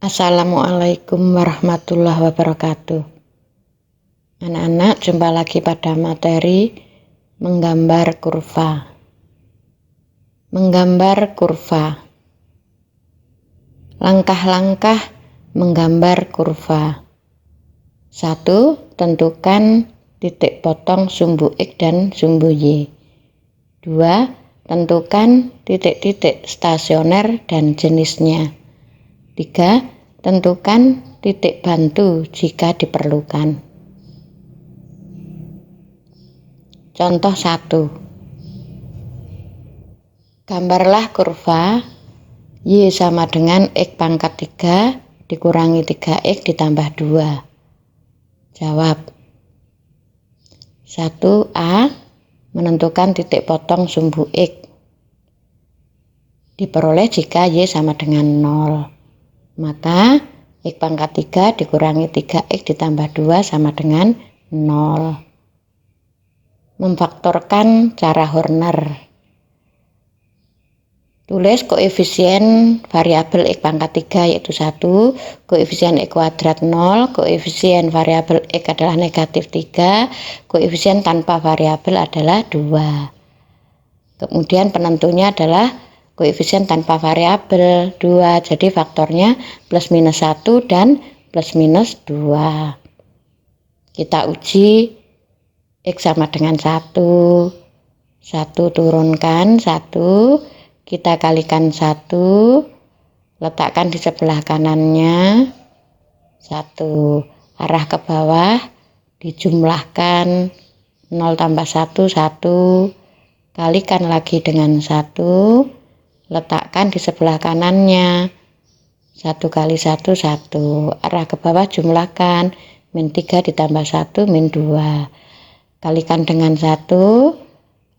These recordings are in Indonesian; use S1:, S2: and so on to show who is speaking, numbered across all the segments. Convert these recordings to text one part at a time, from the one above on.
S1: Assalamualaikum warahmatullahi wabarakatuh. Anak-anak, jumpa lagi pada materi menggambar kurva. Menggambar kurva. Langkah-langkah menggambar kurva. 1. Tentukan titik potong sumbu X dan sumbu Y. 2. Tentukan titik-titik stasioner dan jenisnya. 3. Tentukan titik bantu jika diperlukan. Contoh 1. Gambarlah kurva Y sama dengan X pangkat 3 dikurangi 3X ditambah 2. Jawab. 1A. Menentukan titik potong sumbu X. Diperoleh jika Y sama dengan 0. Maka X pangkat 3 dikurangi 3X ditambah 2 sama dengan 0. Memfaktorkan cara Horner. Tulis koefisien variabel X pangkat 3 yaitu 1, koefisien X kuadrat 0, koefisien variabel X adalah negatif 3, koefisien tanpa variabel adalah 2. Kemudian penentunya adalah koefisien tanpa variabel 2, jadi faktornya plus minus 1 dan plus minus 2. Kita uji X sama dengan 1 turunkan 1, kita kalikan 1, letakkan di sebelah kanannya 1, arah ke bawah, dijumlahkan 0 tambah 1, 1, kalikan lagi dengan 1, letakkan di sebelah kanannya 1 kali 1, 1, arah ke bawah jumlahkan min 3 ditambah 1 min 2, kalikan dengan 1,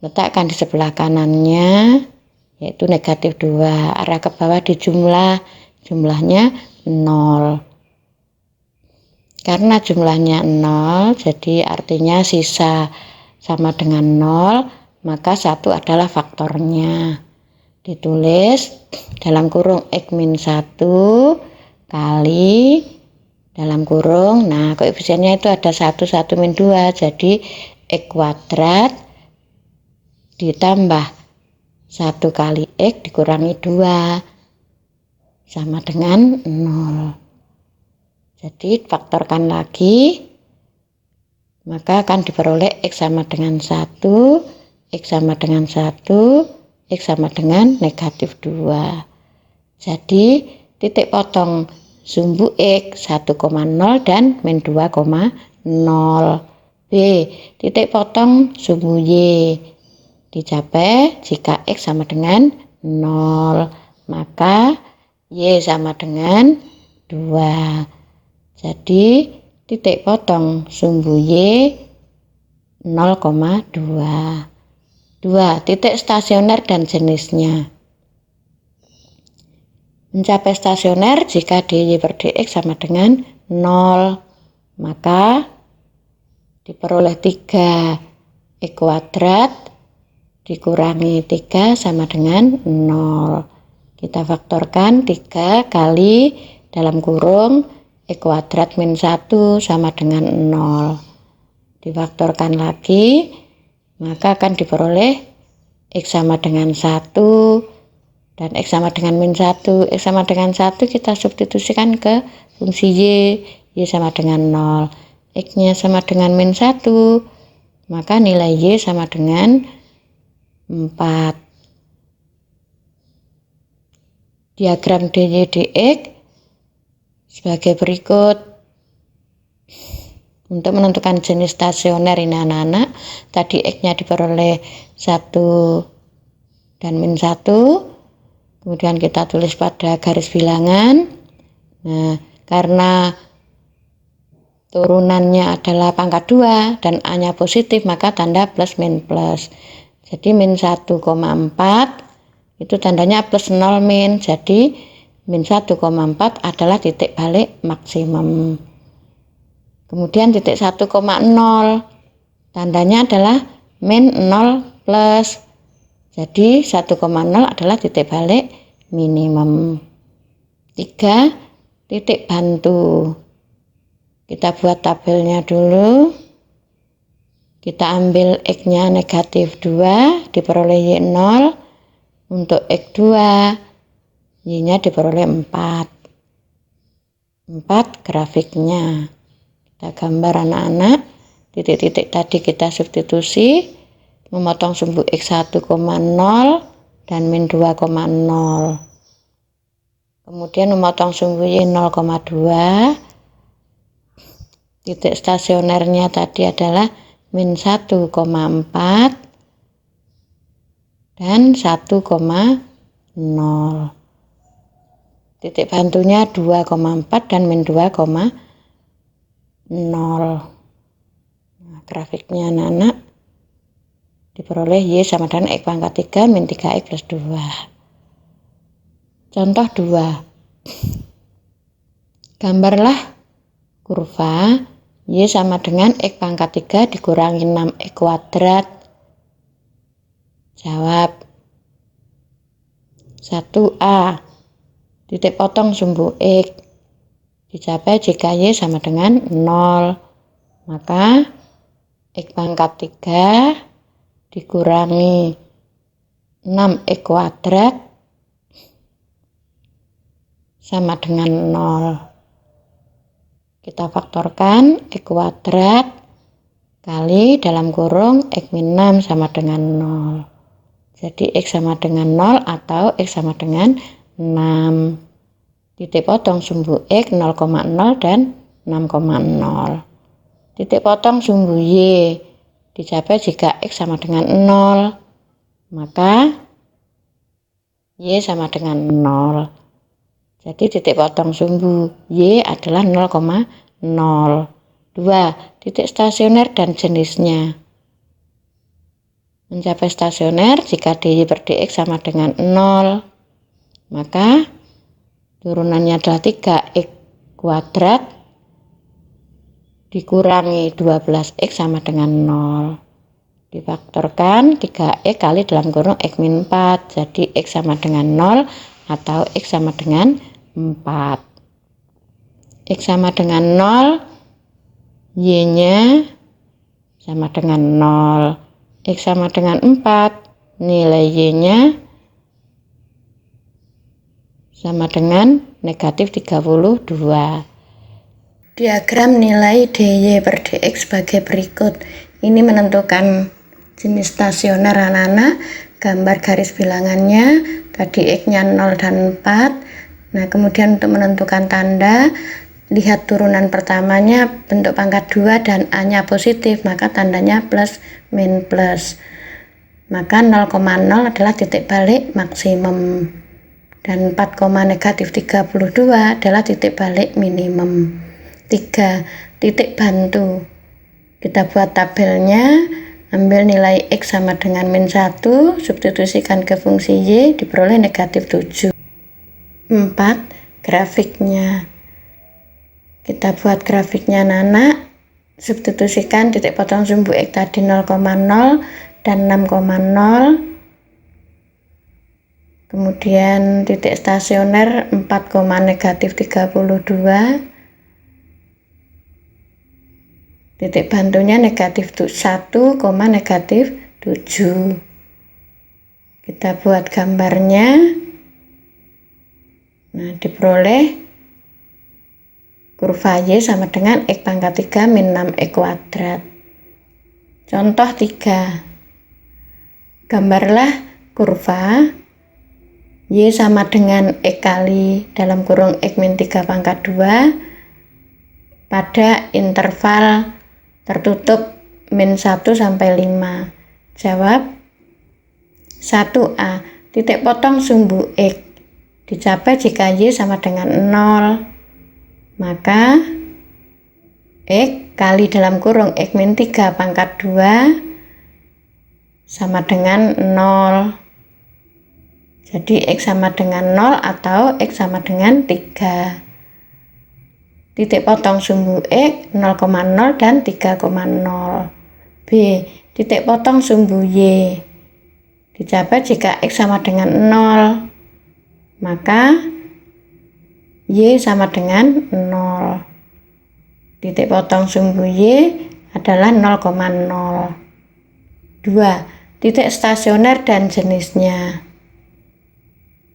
S1: letakkan di sebelah kanannya yaitu negatif 2, arah ke bawah dijumlah, jumlahnya 0. Karena jumlahnya 0 jadi artinya sisa sama dengan 0, maka 1 adalah faktornya. Ditulis dalam kurung X min 1 kali dalam kurung, nah koefisiennya itu ada 1, 1 min 2, jadi X kuadrat ditambah 1 kali X dikurangi 2 sama dengan 0. Jadi faktorkan lagi, maka akan diperoleh X sama dengan 1, X sama dengan 1, X sama dengan negatif 2. Jadi titik potong sumbu X 1,0 dan min 2,0. B. Titik potong sumbu Y dicapai jika X sama dengan 0, maka Y sama dengan 2. Jadi titik potong sumbu Y 0,2. 2. Titik stasioner dan jenisnya. Mencapai stasioner jika dy per dx sama dengan 0, maka diperoleh 3 X kuadrat dikurangi 3 sama dengan 0. Kita faktorkan 3 kali dalam kurung X kuadrat min 1 sama dengan 0. Difaktorkan lagi, maka akan diperoleh X sama dengan 1 dan X sama dengan min 1. X sama dengan 1 kita substitusikan ke fungsi Y sama dengan 0. X nya sama dengan min 1, maka nilai Y sama dengan 4. Diagram dy dx sebagai berikut. Untuk menentukan jenis stasioner ini anak-anak, tadi X-nya diperoleh 1 dan min 1, kemudian kita tulis pada garis bilangan. Nah, karena turunannya adalah pangkat 2 dan A-nya positif, maka tanda plus min plus. Jadi min 1,4 itu tandanya plus 0 min, jadi min 1,4 adalah titik balik maksimum. Kemudian titik 1,0 tandanya adalah min 0 plus. Jadi 1,0 adalah titik balik minimum. 3. titik bantu. Kita buat tabelnya dulu. Kita ambil X-nya negatif 2, diperoleh Y 0. Untuk X2, Y-nya diperoleh 4. 4 grafiknya. Kita gambar anak-anak. Titik-titik tadi kita substitusi. Memotong sumbu X1, 0 dan min 2,0. Kemudian memotong sumbu Y 0,2. Titik stasionernya tadi adalah min 1,4 dan 1,0. Titik bantunya 2,4 dan min 2,0. Nah, grafiknya anak-anak diperoleh Y sama dengan X pangkat 3 min 3X plus 2. Contoh 2. Gambarlah kurva Y sama dengan X pangkat 3 dikurangi 6X kuadrat. Jawab. 1A. Titik potong sumbu X dicapai jika Y sama dengan 0. Maka X pangkat 3 dikurangi 6X kuadrat sama dengan 0. Kita faktorkan X kuadrat kali dalam kurung X min 6 sama dengan 0. Jadi X sama dengan 0 atau X sama dengan 6. Titik potong sumbu X 0,0 dan 6,0. Titik potong sumbu Y dicapai jika X sama dengan 0. Maka Y sama dengan 0. Jadi titik potong sumbu Y adalah 0,0. 2. Titik stasioner dan jenisnya. Mencapai stasioner jika dy per dx sama dengan 0. Maka turunannya adalah 3x kuadrat dikurangi 12x sama dengan 0. Difaktorkan 3x kali dalam kurung x min 4. Jadi x sama dengan 0 atau x sama dengan 4. X sama dengan 0, Y-nya sama dengan 0. X sama dengan 4, nilai Y-nya sama dengan negatif 32. Diagram nilai dy per dx sebagai berikut. Ini menentukan jenis stasioner anak-anak. Gambar garis bilangannya, tadi X-nya 0 dan 4. Nah, kemudian untuk menentukan tanda, lihat turunan pertamanya bentuk pangkat 2 dan A-nya positif, maka tandanya plus min plus. Maka 0,0 adalah titik balik maksimum. Dan 4, negatif 32 adalah titik balik minimum. 3. Titik bantu. Kita buat tabelnya, ambil nilai X sama dengan min 1, substitusikan ke fungsi Y, diperoleh negatif 7. 4. Grafiknya. Kita buat grafiknya anak-anak, substitusikan titik potong sumbu X tadi 0,0 dan 6,0. Kemudian titik stasioner 4, negatif 32. Titik bantunya negatif 1, negatif 7. Kita buat gambarnya. Nah, diperoleh kurva Y sama dengan X pangkat 3 min 6X kuadrat. Contoh 3. Gambarlah kurva Y sama dengan X kali dalam kurung X min 3 pangkat 2 pada interval tertutup min 1 sampai 5. Jawab. 1A. Titik potong sumbu X dicapai jika Y sama dengan 0. Maka X kali dalam kurung X min 3 pangkat 2 sama dengan 0. Jadi X sama dengan 0 atau X sama dengan 3. Titik potong sumbu X 0,0 dan 3,0. B. Titik potong sumbu Y dicapai jika X sama dengan 0. Maka Y sama dengan 0. Titik potong sumbu Y adalah 0,0. 2. Titik stasioner dan jenisnya.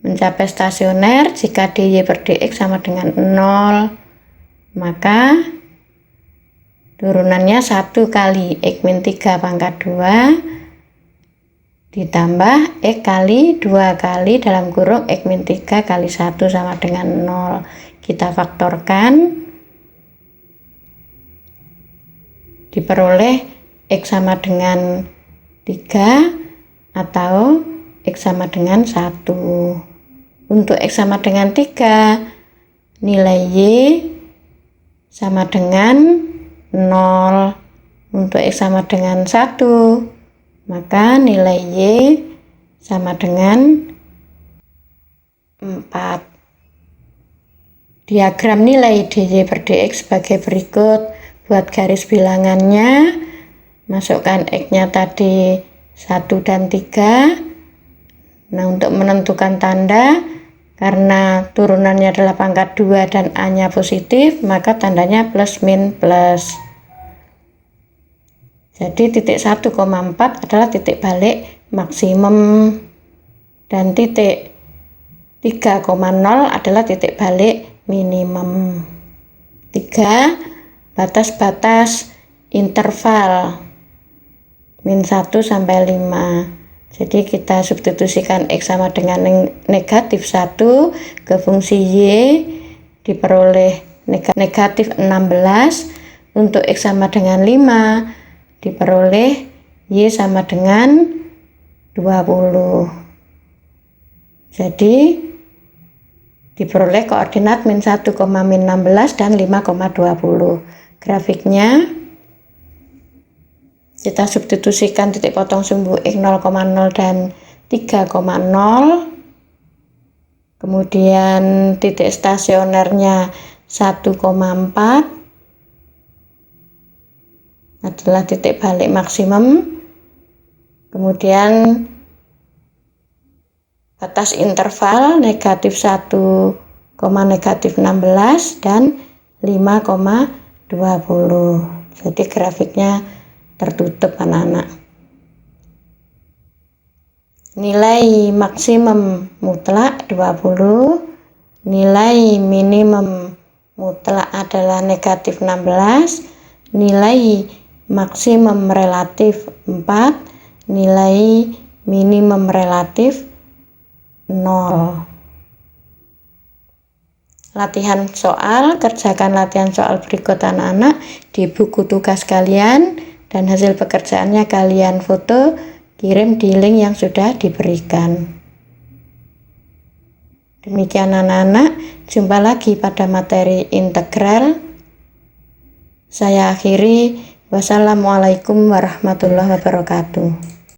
S1: Mencapai stasioner jika dy per dx sama dengan 0, maka turunannya 1 kali x min 3 pangkat 2 ditambah x kali 2 kali dalam kurung x min 3 kali 1 sama dengan 0. Kita faktorkan, diperoleh x sama dengan 3 atau x sama dengan 1. Untuk x sama dengan 3, nilai y sama dengan 0. Untuk x sama dengan 1, maka nilai y sama dengan 4. Diagram nilai dy per dx sebagai berikut. Buat garis bilangannya, masukkan x-nya tadi 1 dan 3. Nah, untuk menentukan tanda, karena turunannya adalah pangkat 2 dan A-nya positif, maka tandanya plus min plus. Jadi titik 1,4 adalah titik balik maksimum, dan titik 3,0 adalah titik balik minimum. 3. Batas-batas interval min 1 sampai 5. Jadi kita substitusikan x sama dengan negatif 1 ke fungsi y, diperoleh negatif 16. Untuk x sama dengan 5, diperoleh y sama dengan 20. Jadi diperoleh koordinat min 1, min 16 dan 5,20. Grafiknya kita substitusikan titik potong sumbu x 0,0 dan 3,0. Kemudian titik stasionernya 1,4 adalah titik balik maksimum. Kemudian batas interval negatif 1, negatif 16 dan 5,20. Jadi grafiknya tertutup, anak-anak. Nilai maksimum mutlak 20, nilai minimum mutlak adalah negatif 16, nilai maksimum relatif 4, nilai minimum relatif 0. Latihan soal, kerjakan latihan soal berikut anak-anak di buku tugas kalian, dan hasil pekerjaannya kalian foto, kirim di link yang sudah diberikan. Demikian anak-anak, jumpa lagi pada materi integral. Saya akhiri, wassalamualaikum warahmatullahi wabarakatuh.